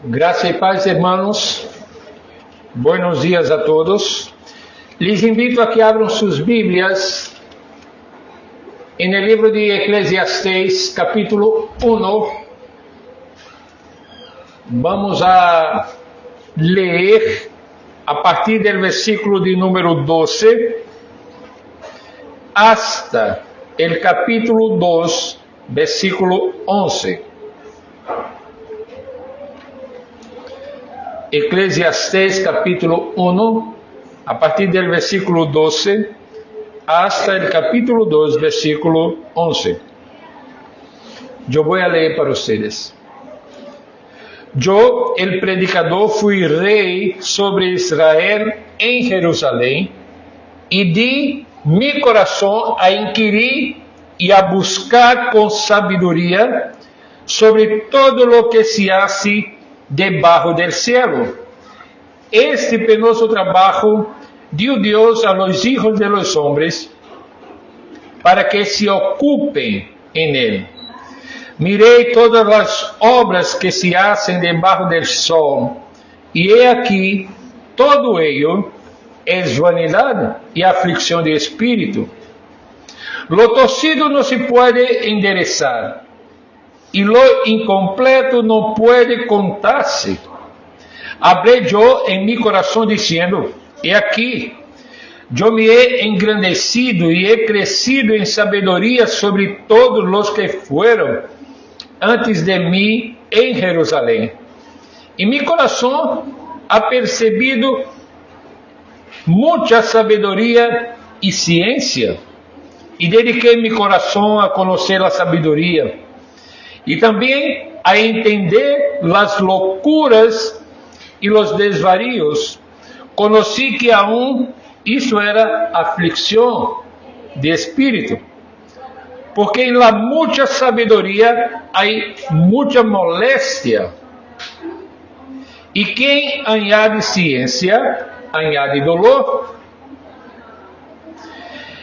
Graça y paz, hermanos. Buenos días a todos. Les invito a que abran sus Biblias en el libro de Eclesiastés, capítulo 1. Vamos a leer a partir del versículo de número 12 hasta el capítulo 2, versículo 11. Eclesiastés capítulo 1, a partir del versículo 12 hasta el capítulo 2, versículo 11. Yo voy a leer para ustedes. Yo, el predicador, fui rey sobre Israel en Jerusalén y di mi corazón a inquirir y a buscar con sabiduría sobre todo lo que se hace debajo del cielo. Este penoso trabajo dio Dios a los hijos de los hombres para que se ocupen en él. Miré todas las obras que se hacen debajo del sol, y he aquí, todo ello es vanidad y aflicción de espíritu. Lo torcido no se puede enderezar, y lo incompleto no puede contarse. Hablé yo en mi corazón diciendo: he aquí, yo me he engrandecido y he crecido en sabiduría sobre todos los que fueron antes de mí en Jerusalén. Y mi corazón ha percibido mucha sabiduría y ciencia, y dediqué mi corazón a conocer la sabiduría, y también a entender las locuras y los desvaríos. Conocí que aún eso era aflicción de espíritu, porque en la mucha sabiduría hay mucha molestia, y quien añade ciencia, añade dolor.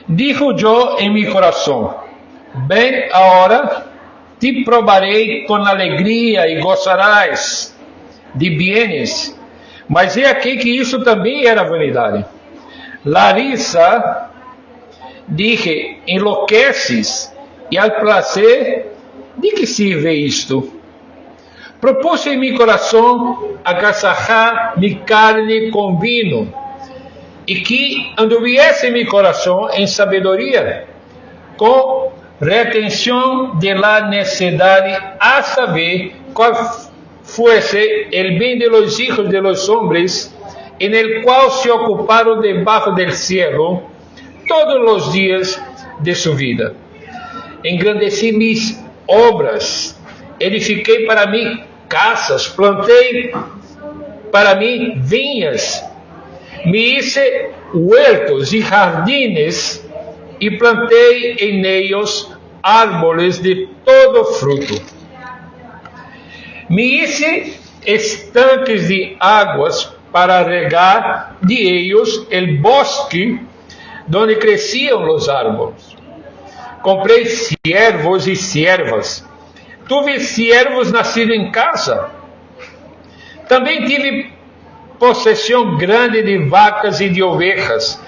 Dijo yo en mi corazón: ven ahora, te probaré con alegría y gozarás de bienes. Mas he aquí que isso também era vanidade. Larissa, dije, enlouqueces, e al placer, de que sirve isto? Propuse em mi coração agasallar mi carne com vino, e que anduviese mi coração em sabedoria, com retención de la necedad, a saber cuál fuese el bien de los hijos de los hombres, en el cual se ocuparon debajo del cielo todos los días de su vida. Engrandecí mis obras, edifiqué para mí casas, plantei para mí viñas, me hice huertos y jardines, y plantei en ellos árboles de todo fruto. Me hice estanques de aguas para regar de ellos el bosque donde crecían los árboles. Comprei siervos y siervas. Tuve siervos nacidos en casa. También tive posesión grande de vacas y de ovejas,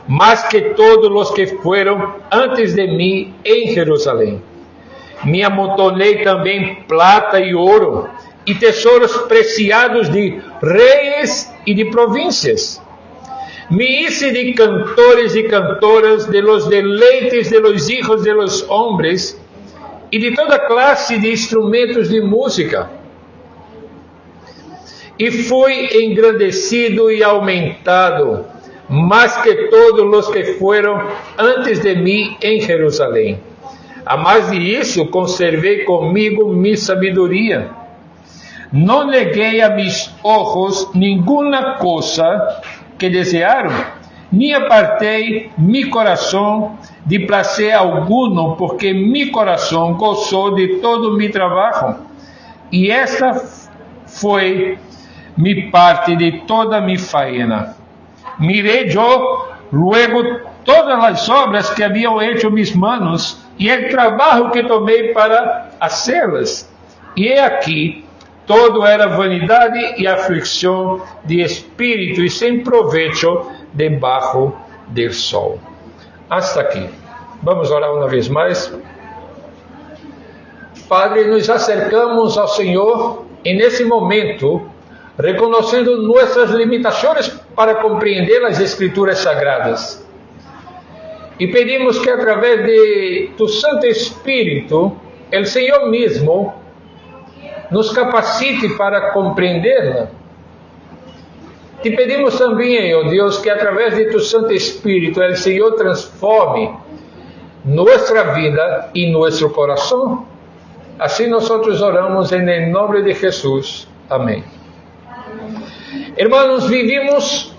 más que todos los que fueron antes de mí en Jerusalén. Me amontonei também plata e ouro, e tesouros preciados de reis e de províncias. Me hice de cantores y cantoras, de los deleites de los hijos de los hombres, e de toda clase de instrumentos de música. E fui engrandecido e aumentado, más que todos los que fueron antes de mí en Jerusalén. A más de isso, conservé conmigo mi sabiduría. No negué a mis ojos ninguna cosa que desearon, ni apartei mi corazón de placer alguno, porque mi corazón gozó de todo mi trabajo. Y esta fue mi parte de toda mi faena. Miré yo luego todas las obras que habían hecho mis manos y el trabajo que tomé para hacerlas. Y he aquí, todo era vanidade e aflição de espírito e sem provecho debaixo do sol. Hasta aqui. Vamos orar uma vez mais. Padre, nos acercamos ao Senhor e nesse momento, reconhecendo nossas limitações para compreender as Escrituras Sagradas. E pedimos que através de tu Santo Espírito, o Senhor mesmo, nos capacite para compreendê-la. Te pedimos também, ó Deus, que através de tu Santo Espírito, o Senhor transforme nossa vida e nosso coração. Assim nós oramos em nome de Jesus. Amém. Irmãos, vivimos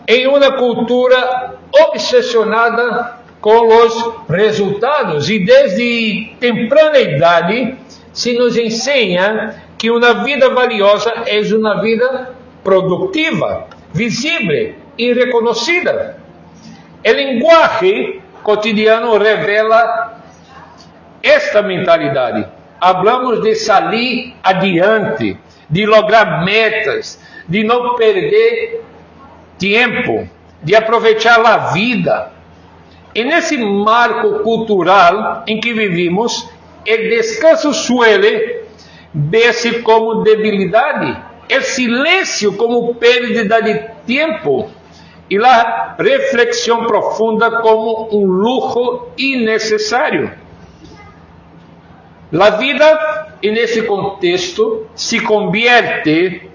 em uma cultura obsessionada com os resultados e desde temprana idade se nos ensina que uma vida valiosa é uma vida produtiva, visível e reconhecida. O linguagem cotidiano revela esta mentalidade. Hablamos de sair adiante, de lograr metas, de não perder tempo, de aproveitar a vida. E nesse marco cultural em que vivimos, o descanso suele ver-se como debilidade, o silêncio como perda de tempo e a reflexão profunda como um luxo innecessário. A vida, nesse contexto, se convierte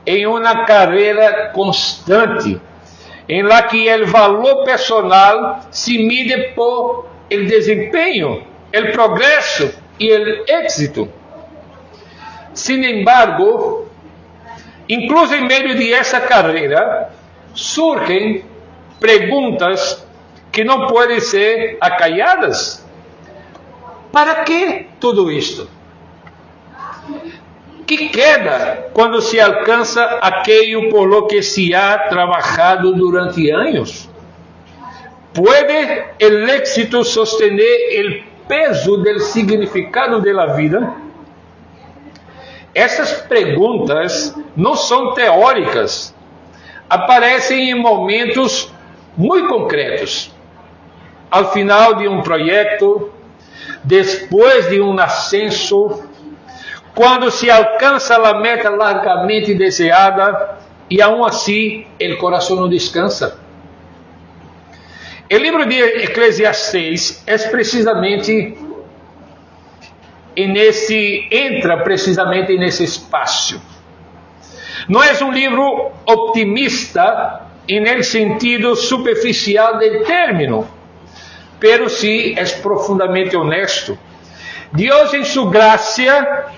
em uma carreira constante, em la que o valor personal se mide por el desempenho, el progresso e el éxito. Sin embargo, incluso em meio de essa carreira, surgem perguntas que não podem ser acalladas. Para que tudo isto? Que queda quando se alcança aquello por lo que se ha trabajado durante anos? ¿Puede el éxito sostener el peso del significado de la vida? Essas perguntas não são teóricas, aparecem em momentos muito concretos. Ao final de um projeto, depois de um ascenso, quando se alcança a meta largamente desejada e aún assim o coração não descansa. O livro de Eclesiastes entra precisamente nesse espaço. Não é um livro optimista no sentido superficial do término, pero sí é profundamente honesto. Deus, em sua graça,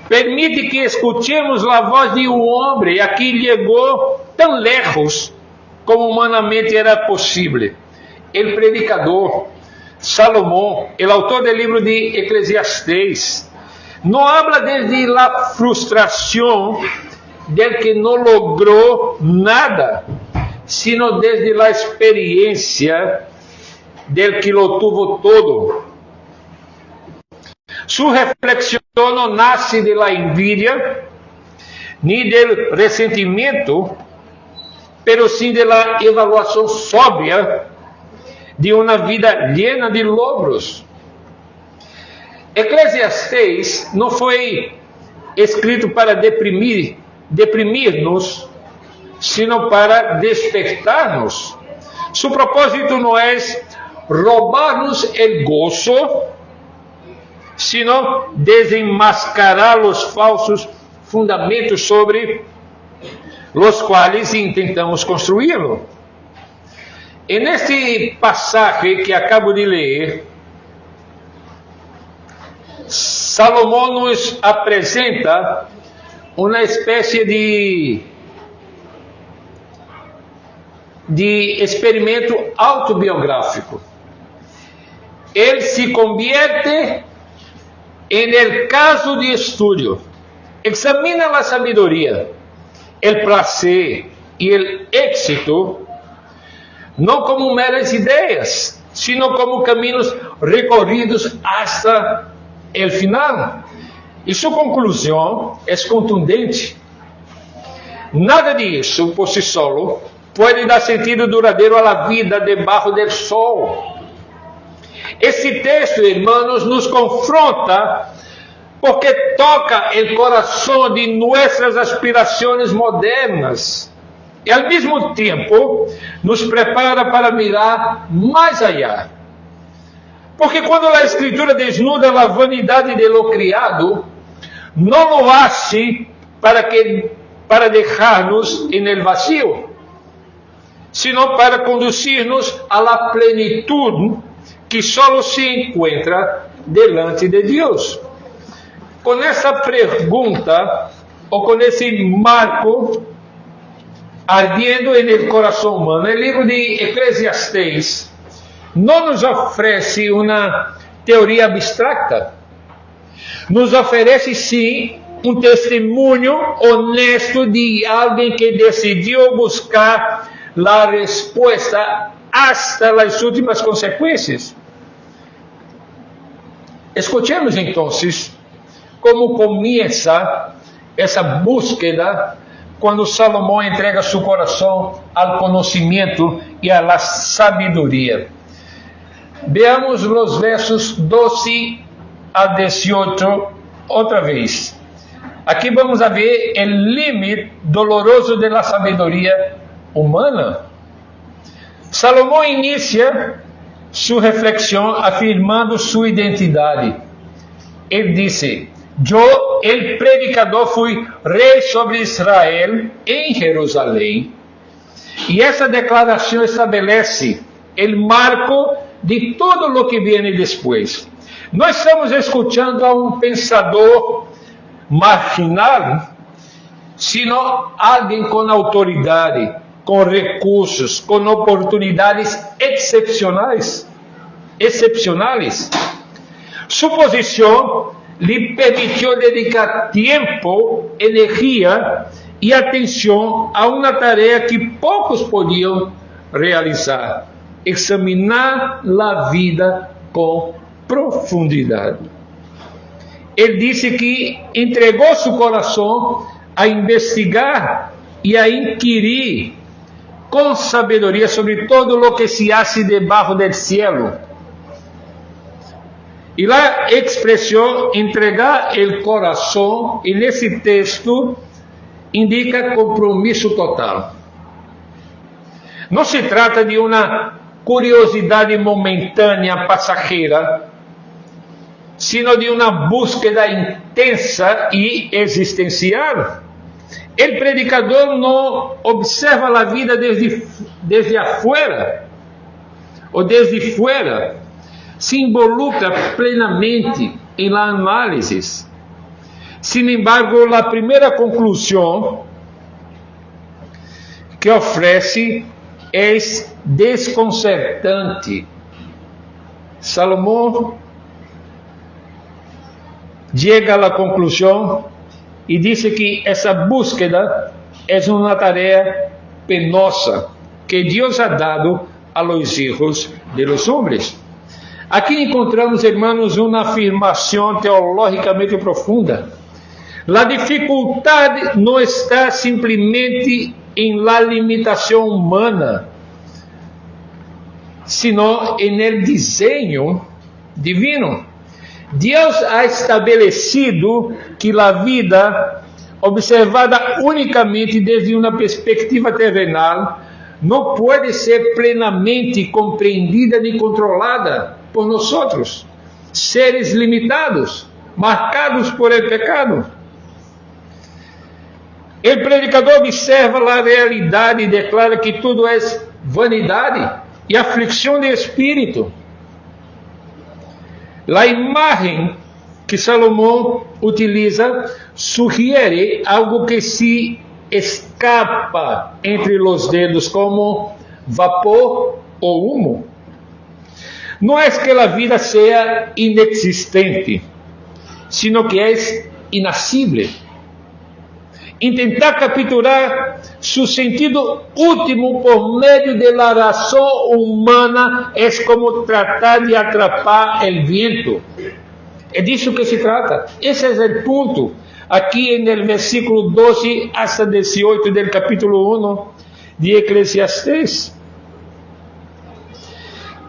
permite que escutemos a voz de um homem a que chegou tão lejos como humanamente era possível. O predicador Salomão, o autor do livro de Eclesiastes, não habla desde a frustração del que não logrou nada, sino desde a experiência del que lo tuvo todo. Su reflexión no nace de la envidia ni del resentimiento, pero sí de la evaluación sobria de una vida llena de logros. Eclesiastes não foi escrito para deprimir-nos, sino para despertar-nos. Su propósito não é roubar-nos o gozo, sino desenmascarar os falsos fundamentos sobre os quais tentamos construí-lo. E neste passagem que acabo de ler, Salomão nos apresenta uma espécie de experimento autobiográfico. Ele se convierte en el caso de estudio. Examina a sabedoria, o prazer e o éxito não como meras ideias, sino como caminhos recorridos hasta el final. E sua conclusão é contundente. Nada disso, por si solo, pode dar sentido duradouro à vida debaixo do sol. Esse texto, irmãos, nos confronta porque toca o coração de nossas aspirações modernas e, ao mesmo tempo, nos prepara para mirar mais allá. Porque quando a Escritura desnuda a vanidade de lo criado, não lo hace para deixar-nos en el vacío, sino para conduzir-nos a la plenitud que solo se encontra delante de Deus. Com essa pergunta, ou com esse marco ardiendo no coração humano, o livro de Eclesiastes não nos oferece uma teoria abstracta, nos oferece sim um testemunho honesto de alguém que decidiu buscar a resposta hasta as últimas consequências. Escuchemos então como começa essa búsqueda quando Salomão entrega seu coração ao conhecimento e à sabedoria. Veamos os versos 12 a 18 outra vez. Aqui vamos a ver o limite doloroso da sabedoria humana. Salomão inicia sua reflexão afirmando sua identidade. Ele disse: eu, el predicador, fui rei sobre Israel em Jerusalém. E essa declaração estabelece o marco de todo o que vem depois. Nós estamos escutando a um pensador marginal, sino alguém com autoridade, com recursos, com oportunidades excepcionais. Sua posição lhe permitiu dedicar tempo, energia e atenção a uma tarefa que poucos podiam realizar: examinar a vida com profundidade. Ele disse que entregou seu coração a investigar e a inquirir com sabedoria sobre todo o que se hace debaixo do cielo. E a expressão entregar o coração, e nesse texto, indica compromisso total. Não se trata de uma curiosidade momentânea, passageira, sino de uma búsqueda intensa e existencial. O predicador não observa a vida desde afuera, ou desde fora, se involucra plenamente em la análise. Sin embargo, a primeira conclusão que oferece é desconcertante. Salomão chega à conclusão e diz que essa búsqueda é uma tarefa penosa que Deus ha dado a los hijos de los hombres. Aqui encontramos, irmãos, uma afirmação teologicamente profunda. A dificuldade não está simplesmente em la limitação humana, sino en el diseño divino. Deus ha estabelecido que a vida, observada unicamente desde uma perspectiva terrenal, não pode ser plenamente compreendida nem controlada por nós, seres limitados, marcados por el pecado. O predicador observa a realidade e declara que tudo é vanidade e aflição de espírito. A imagem que Salomão utiliza sugiere algo que se escapa entre os dedos, como vapor ou humo. Não é que a vida seja inexistente, sino que é inascível. Intentar capturar seu sentido último por meio da razão humana é como tratar de atrapar o vento. É disso que se trata. Esse é o ponto. Aqui no versículo 12 hasta 18 do capítulo 1 de Eclesiastes.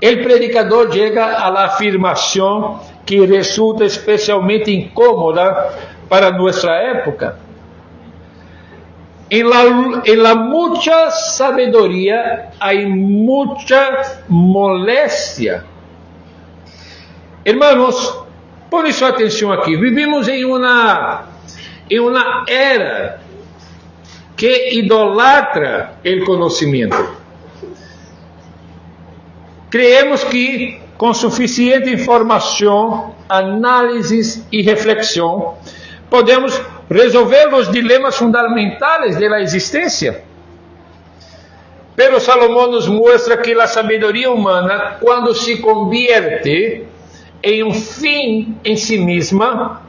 O predicador chega à afirmação que resulta especialmente incômoda para nossa época. En la mucha sabedoria hay mucha molestia. Hermanos, põe sua atenção aqui. Vivimos em uma era que idolatra o conhecimento. Creemos que com suficiente informação, análise e reflexão, podemos resolver os dilemas fundamentais da existência. Pero Salomão nos mostra que a sabedoria humana, quando se convierte em um fim em si mesma,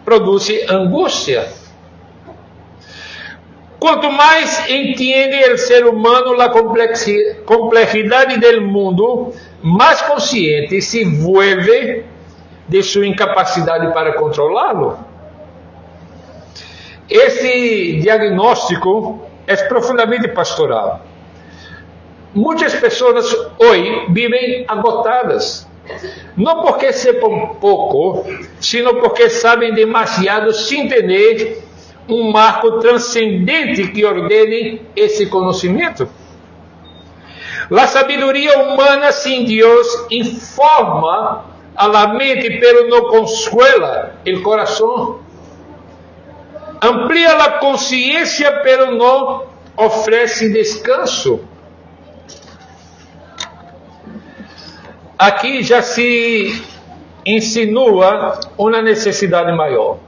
produz angústia. Quanto mais entende o ser humano a complexidade do mundo, mais consciente se vuelve de sua incapacidade para controlá-lo. Esse diagnóstico é profundamente pastoral. Muitas pessoas hoje vivem agotadas, não porque sepam pouco, sino porque sabem demasiado sem ter um marco transcendente que ordene esse conhecimento. A sabedoria humana sem Deus informa a la mente, pero não consuela o coração. Amplia a consciência, pero não oferece descanso. Aqui já se insinua uma necessidade maior.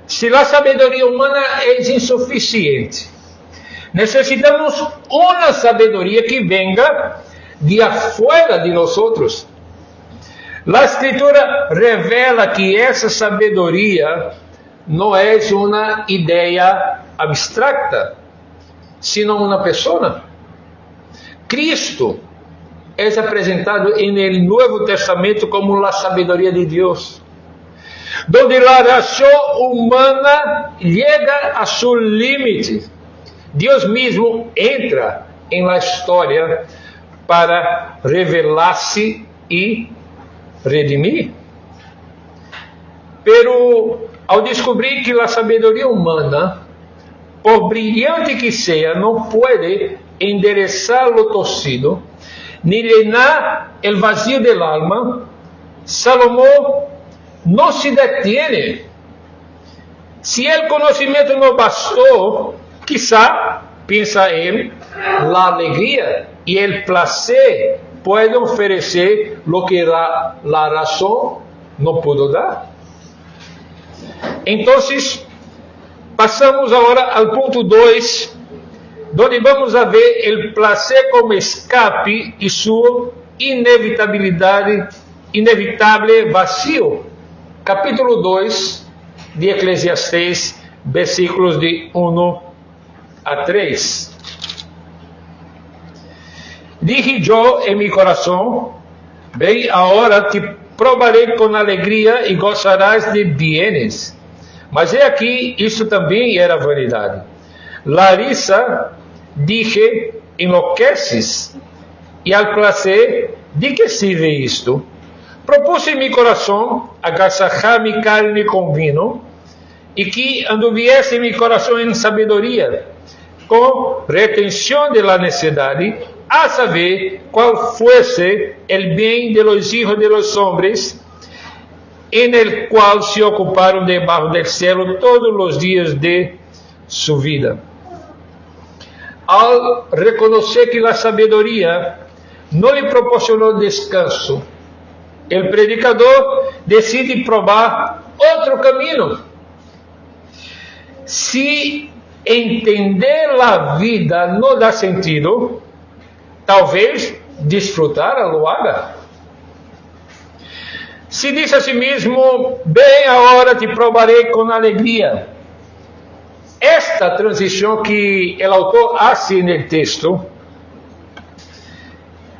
Se a sabedoria humana é insuficiente, necessitamos uma sabedoria que venga de afuera de nós outros. A Escritura revela que essa sabedoria não é uma ideia abstracta, sino uma pessoa. Cristo é apresentado no Novo Testamento como a sabedoria de Deus, donde a razão humana chega a seu limite. Deus mesmo entra em la história para revelar-se e redimir. Pero ao descobrir que a sabedoria humana, por brilhante que seja, não pode enderezar o torcido, nem llenar o vazio del alma, Salomão não se detiene. Se o conhecimento não bastou, quizá, pensa ele, a alegria e o prazer podem oferecer o que a razão não pudo dar. Então, passamos agora ao ponto 2, onde vamos a ver o prazer como escape e sua inevitável vazio. Capítulo 2 de Eclesiastes, versículos de 1 a 3. Dije yo en mi corazón, ven ahora te probaré con alegría y gozarás de bienes. Mas he aqui, isso também era vanidade. Larissa, dije, enlouqueces, e al placer, de que sirve isto? Propuse em mi coração agasajar mi carne com vino, e que anduviese mi coração em sabedoria, com retenção de la necessidade, a saber qual fuese el bien de los hijos de los hombres, en el cual se ocuparon debajo del cielo todos los días de su vida. Al reconocer que la sabedoria no le proporcionó descanso, el predicador decide probar otro camino. Si entender la vida no dá sentido, talvez desfrutar lo haga. Se diz a si mesmo, bem, agora te provarei com alegria. Esta transição que o autor hace no texto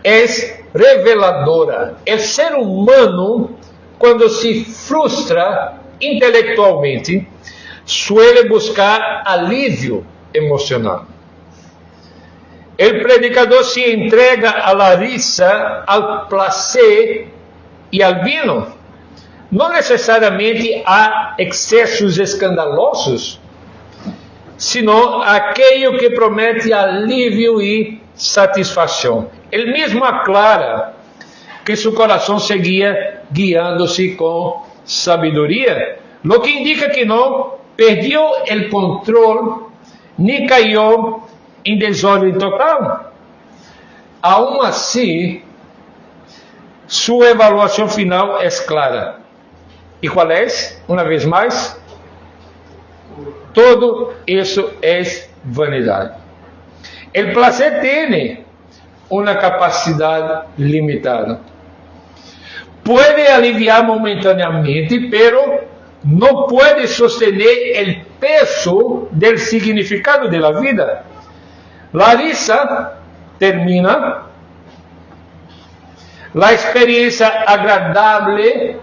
é reveladora. O ser humano cuando se frustra intelectualmente, suele buscar alivio emocional. El predicador se entrega a la risa, al placer y al vino, no necesariamente a excesos escandalosos, sino aquello que promete alivio y satisfacción. Él mismo aclara que su corazón seguía guiándose con sabiduría, lo que indica que no perdió el control ni cayó en desorden total. Aún así, su evaluación final es clara. ¿Y cuál es? Una vez más, todo eso es vanidad. El placer tiene una capacidad limitada. Puede aliviar momentáneamente, pero no puede sostener el peso del significado de la vida. La risa termina, la experiencia agradable,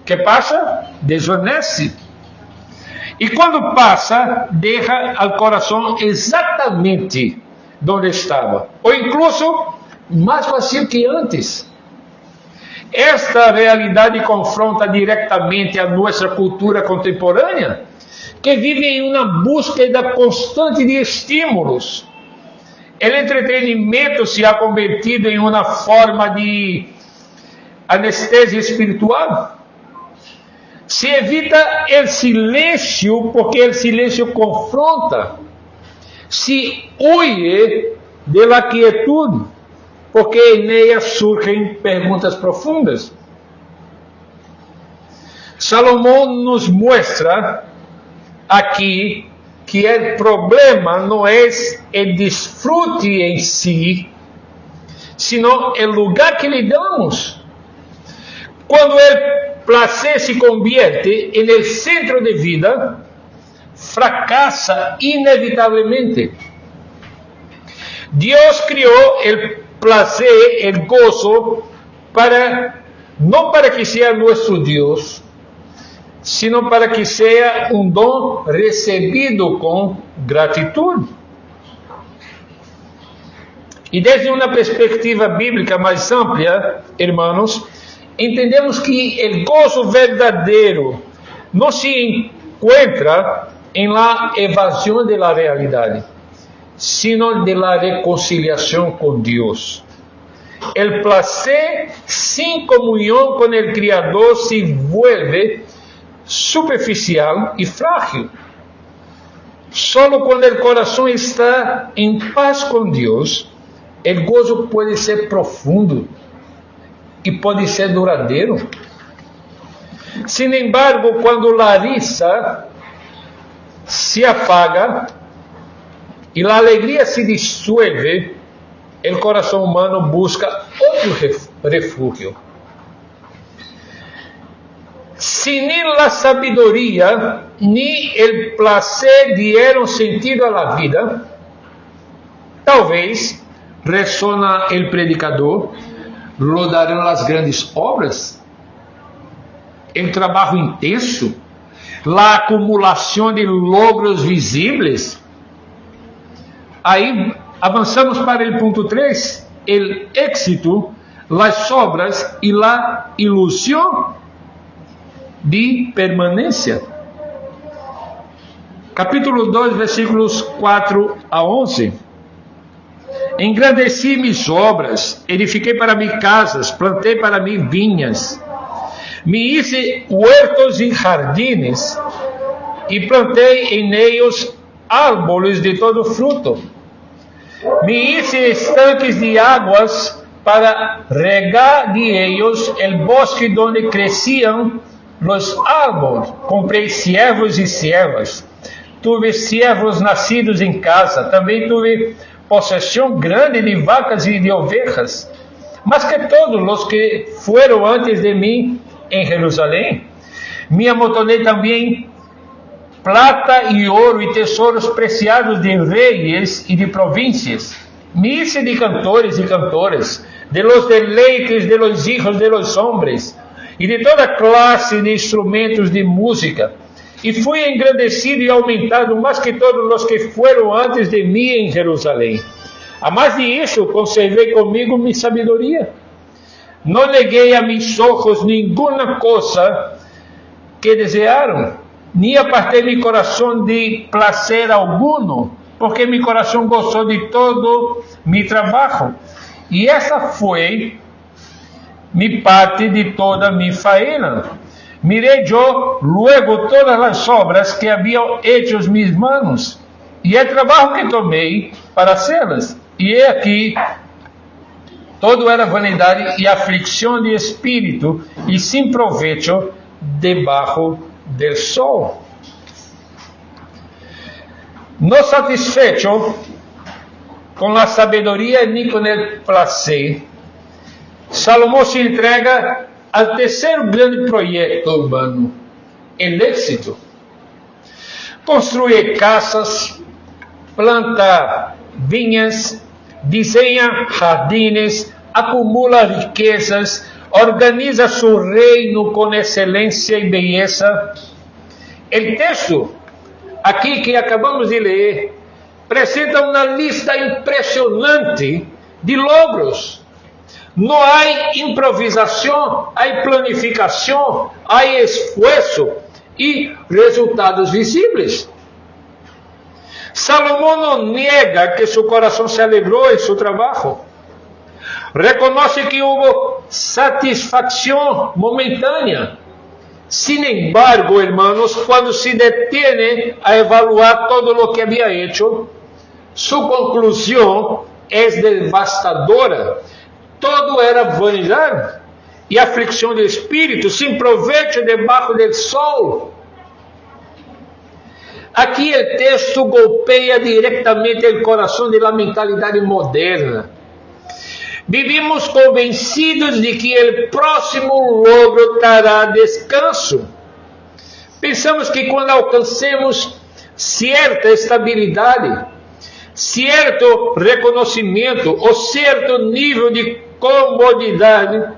¿qué pasa? Desvanece. Y cuando pasa, deja al corazón exactamente donde estaba, o incluso más vacío que antes. Esta realidade confronta diretamente a nossa cultura contemporânea, que vive em uma búsqueda constante de estímulos. O entretenimento se ha convertido em uma forma de anestesia espiritual. Se evita o silêncio porque o silêncio confronta. Se huye de la quietud porque en ella surgen perguntas profundas. Salomón nos muestra aquí que el problema no es el disfrute en sí, sino el lugar que le damos. Cuando el placer se convierte en el centro de vida, fracasa inevitablemente. Dios creó el placer, el gozo, no para que sea nuestro Dios, sino para que sea un don recibido con gratitud. Y desde una perspectiva bíblica más amplia, hermanos, entendemos que el gozo verdadero no se encuentra en la evasión de la realidad, sino de la reconciliación con Dios. El placer sin comunión con el Creador se vuelve superficial y frágil. Solo cuando el corazón está en paz con Dios, el gozo puede ser profundo y puede ser duradero. Sin embargo, cuando la risa se apaga y la alegría se disuelve, el corazón humano busca otro refugio. Si ni la sabiduría ni el placer dieron sentido a la vida, tal vez, resona el predicador, lo darán las grandes obras, el trabajo intenso, la acumulación de logros visibles. Aí avançamos para o ponto 3, o éxito, as obras e a ilusão de permanência. Capítulo 2, versículos 4 a 11. Engrandeci mis obras, edifiquei para mim casas, plantei para mim vinhas, me hice huertos e jardines, e plantei em ellos árboles de todo fruto. Me hice estanques de aguas para regar de ellos el bosque donde crecían los árboles. Comprei siervos e siervas. Tuve siervos nascidos em casa. Também tuve possessão grande de vacas e de ovejas. Mas que todos os que fueron antes de mim em Jerusalém. Me amontonei também plata e ouro e tesouros preciados de reis e de províncias. Me hice de cantores e cantoras, de los deleites de los hijos de los hombres, e de toda classe de instrumentos de música. E fui engrandecido e aumentado mais que todos os que foram antes de mim em Jerusalém. A mais de isso, conservei comigo minha sabedoria. Não neguei a mis ojos nenhuma coisa que desejaram, nem apartei meu coração de placer alguno, porque meu coração gostou de todo meu trabalho. E essa foi minha parte de toda minha faena. Mirei eu luego todas as obras que haviam hecho mis manos, e o trabalho que tomei para hacê-las. E é aqui, todo era vanidade e aflição de espírito, e sem proveito debaixo del sol. No satisfecho com a sabedoria nem com o placer, Salomão se entrega ao terceiro grande projeto humano, o êxito. Construir casas, plantar vinhas, desenha jardines, acumula riquezas, organiza seu reino com excelência e beleza. O texto aqui que acabamos de ler apresenta uma lista impressionante de logros. Não há improvisação, há planificação, há esforço e resultados visíveis. Salomão não nega que seu coração se alegrou em seu trabalho. Reconhece que houve satisfação momentânea. Sin embargo, hermanos, quando se detém a evaluar todo o que havia hecho, sua conclusão é devastadora. Todo era vanidade e aflição de espírito, sem proveito debaixo do sol. Aqui o texto golpeia diretamente o coração da mentalidade moderna. Vivimos convencidos de que o próximo logro trará descanso. Pensamos que quando alcancemos certa estabilidade, certo reconhecimento ou certo nível de comodidade,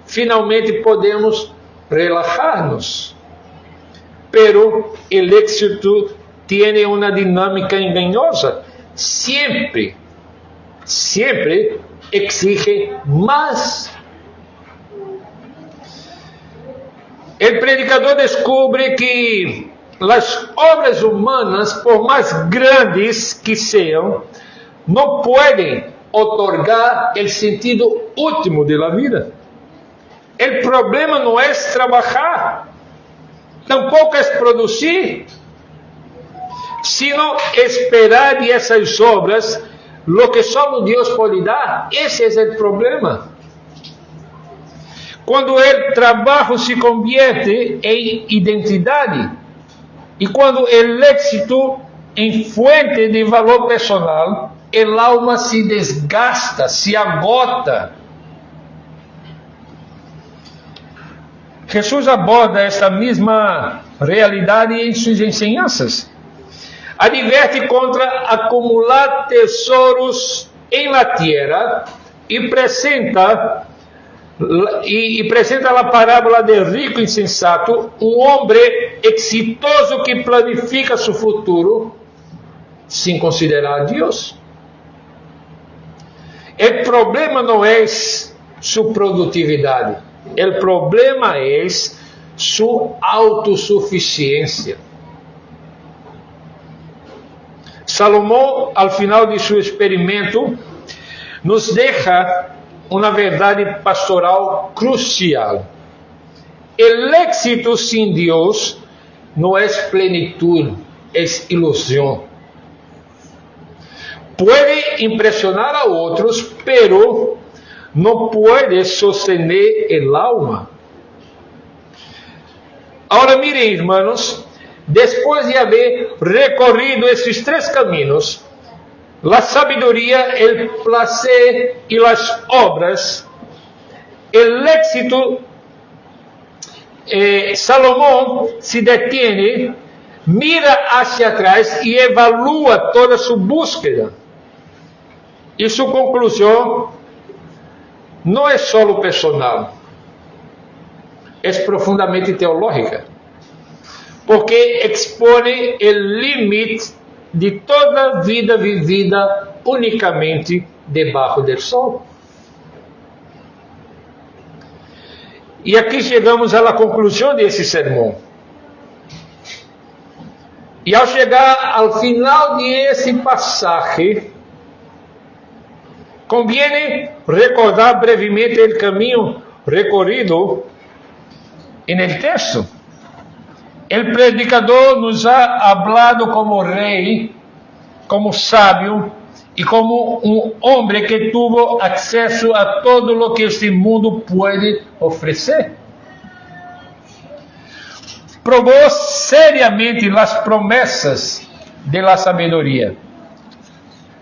finalmente podemos relajar-nos. Pero el éxito tiene una dinámica engañosa. Siempre exige más. El predicador descubre que las obras humanas, por más grandes que sean, no pueden otorgar el sentido último de la vida. El problema no es trabajar, tampoco es producir, sino esperar de essas obras lo que solo Deus pode dar. Esse é o problema. Quando o trabalho se convierte em identidade e quando o êxito em fonte de valor personal, a alma se desgasta, se agota. Jesus aborda esta mesma realidade em suas enseñanças. Adverte contra acumular tesouros em la tierra e apresenta a parábola do rico insensato, homem exitoso que planifica seu futuro sem considerar a Deus. O problema não é sua produtividade, o problema é sua autossuficiência. Salomão, ao final de seu experimento, nos deixa uma verdade pastoral crucial. O éxito sem Deus não é plenitude, é ilusão. Pode impressionar a outros, pero não pode sostener el alma. Agora miren, hermanos, depois de haver recorrido esses três caminhos, a sabedoria, o placer e as obras, o éxito, Salomão se detém, mira hacia atrás e evalua toda sua búsqueda. E sua conclusão não é só personal. é profundamente teológica, porque expõe o limite de toda a vida vivida unicamente debaixo do sol. E aqui chegamos à conclusão desse sermão. E ao chegar ao final desse passagem, conviene recordar brevemente o caminho recorrido no texto. O predicador nos ha hablado como rei, como sábio e como um homem que tuvo acesso a todo lo que este mundo pode oferecer. Probou seriamente as promessas de la sabedoria,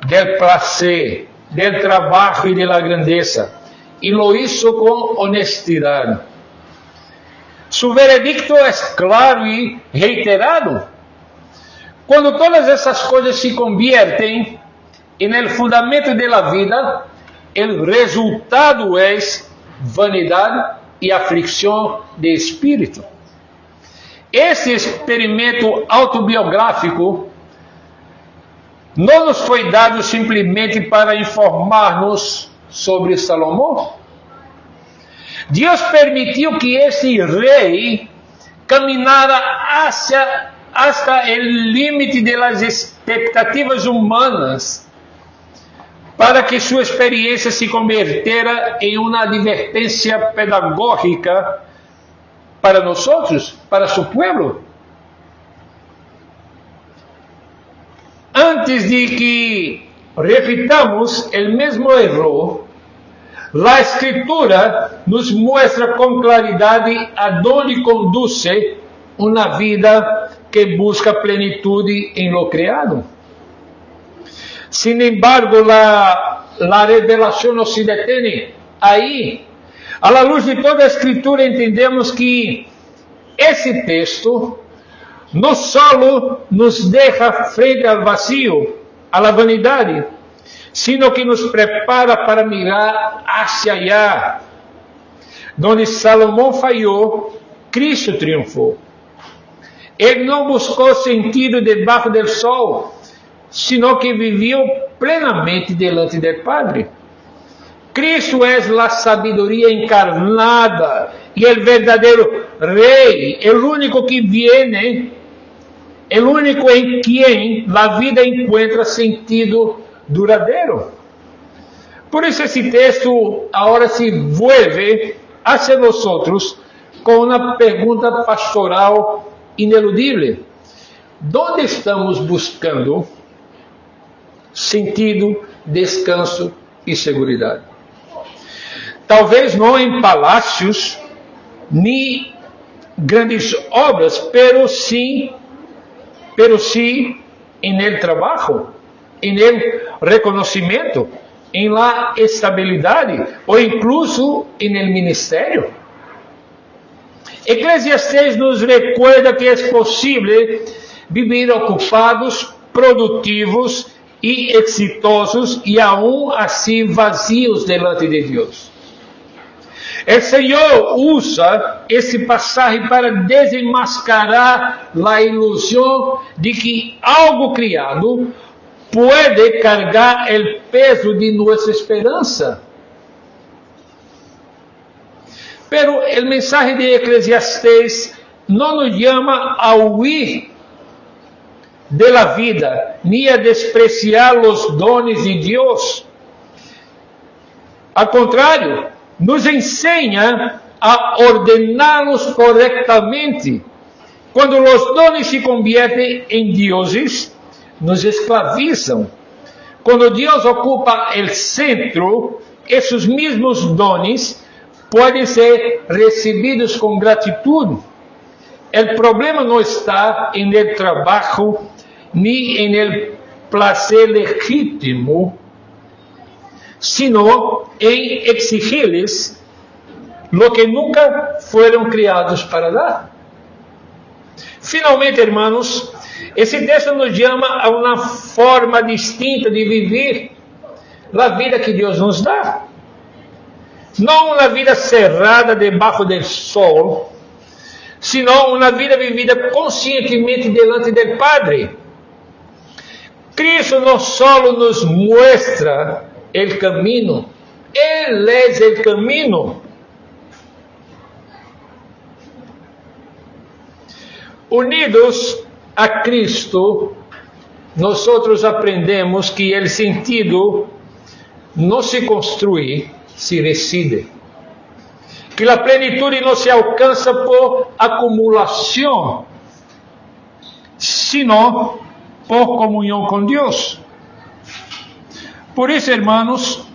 del placer, del trabalho e de la grandeza, e lo hizo com honestidade. Su veredicto é claro e reiterado. Quando todas essas coisas se conviertem en el fundamento de la vida, el resultado é vanidade e aflicção de espírito. Esse experimento autobiográfico não nos foi dado simplesmente para informar-nos sobre Salomão. Deus permitiu que esse rei caminhara hasta o limite das expectativas humanas, para que sua experiência se convertera em uma advertência pedagógica para nós, para seu povo. Antes de que repitamos o mesmo erro, a Escritura nos mostra com claridade aonde conduz uma vida que busca plenitude em lo criado. Sin embargo, la revelação não se detém aí. À la luz de toda a Escritura, entendemos que esse texto não só nos deixa frente ao vazio, à la vanidade, sino que nos prepara para mirar hacia allá. Donde Salomão falhou, Cristo triunfou. Ele não buscou sentido debaixo do sol, sino que viveu plenamente delante do Padre. Cristo é a sabedoria encarnada e o verdadeiro Rei, o único que viene, o único em quem a vida encontra sentido duradeiro. Por isso esse texto agora se vuelve hacia nosotros com uma pergunta pastoral ineludível: ¿dónde estamos buscando sentido, descanso e seguridade? Talvez não em palácios nem grandes obras, pero sí en el trabajo, en el reconocimiento, en la estabilidade ou incluso en el ministerio. Eclesiastes nos recuerda que é possível vivir ocupados, produtivos e exitosos e aún assim vazios delante de Deus. O Senhor usa esse passagem para desenmascarar a ilusão de que algo criado pode carregar o peso de nossa esperança. Pero o mensaje de Eclesiastes não nos chama a huir de la vida, ni a despreciar os dones de Deus. Ao contrário, nos ensina a ordená-los corretamente. Quando os dones se conviertem em deuses, nos escravizam. Quando Deus ocupa o centro, esses mesmos dones podem ser recebidos com gratidão. O problema não está em el trabalho ni en el placer legítimo, sino em exigir-lhes lo que nunca foram criados para dar. Finalmente, hermanos, esse texto nos chama a uma forma distinta de viver a vida que Deus nos dá. Não uma vida cerrada debaixo do sol, sino una vida vivida conscientemente delante del Padre. Cristo no solo nos muestra el camino, Él es el camino. Unidos a Cristo, nosotros aprendemos que el sentido no se construye, se reside. Que la plenitud no se alcanza por acumulación, sino por comunión con Dios. Por eso, hermanos,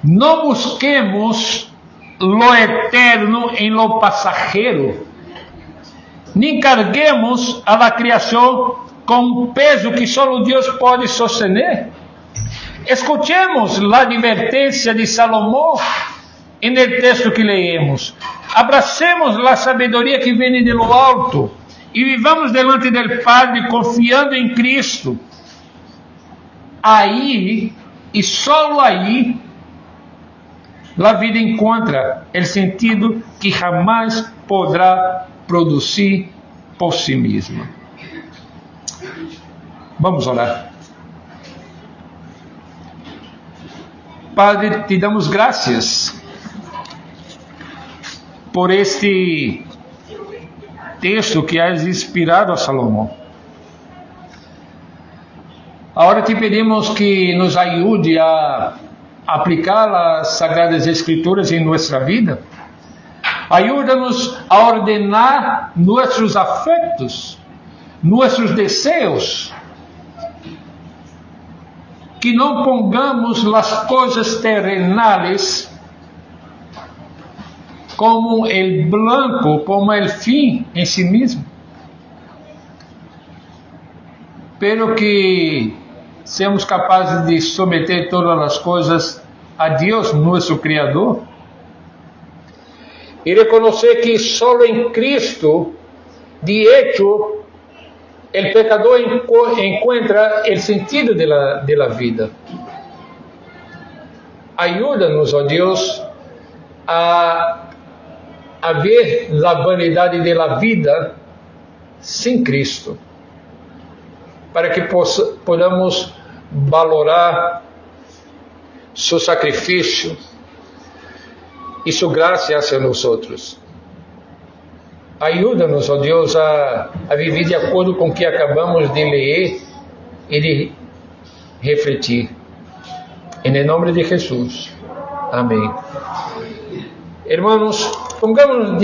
no busquemos lo eterno en lo pasajero, ni carguemos a la creación con un peso que solo Dios puede sostener. Escuchemos la advertencia de Salomón en el texto que leemos. Abracemos la sabiduría que viene de lo alto y vivamos delante del Padre confiando en Cristo. Ahí, y solo ahí, la vida encuentra el sentido que jamás podrá producir por sí misma. Vamos a orar. Padre, te damos gracias por este texto que has inspirado a Salomón. Ahora te pedimos que nos ayude a aplicar las Sagradas Escrituras en nuestra vida. Ayúdanos a ordenar nuestros afectos, nuestros deseos. Que não pongamos as coisas terrenales como el blanco, como el fin en sí mismo, pero que seamos capazes de someter todas as coisas a Deus, nosso Criador, e reconhecer que só em Cristo, de hecho, el pecador encuentra el sentido de la vida. Ayúdanos, oh Dios, a ver la vanidad de la vida sin Cristo, para que podamos valorar su sacrificio y su gracia hacia nosotros. Ajuda-nos, ó Deus, a viver de acordo com o que acabamos de ler e de refletir. Em nome de Jesus. Amém. Hermanos, pongamos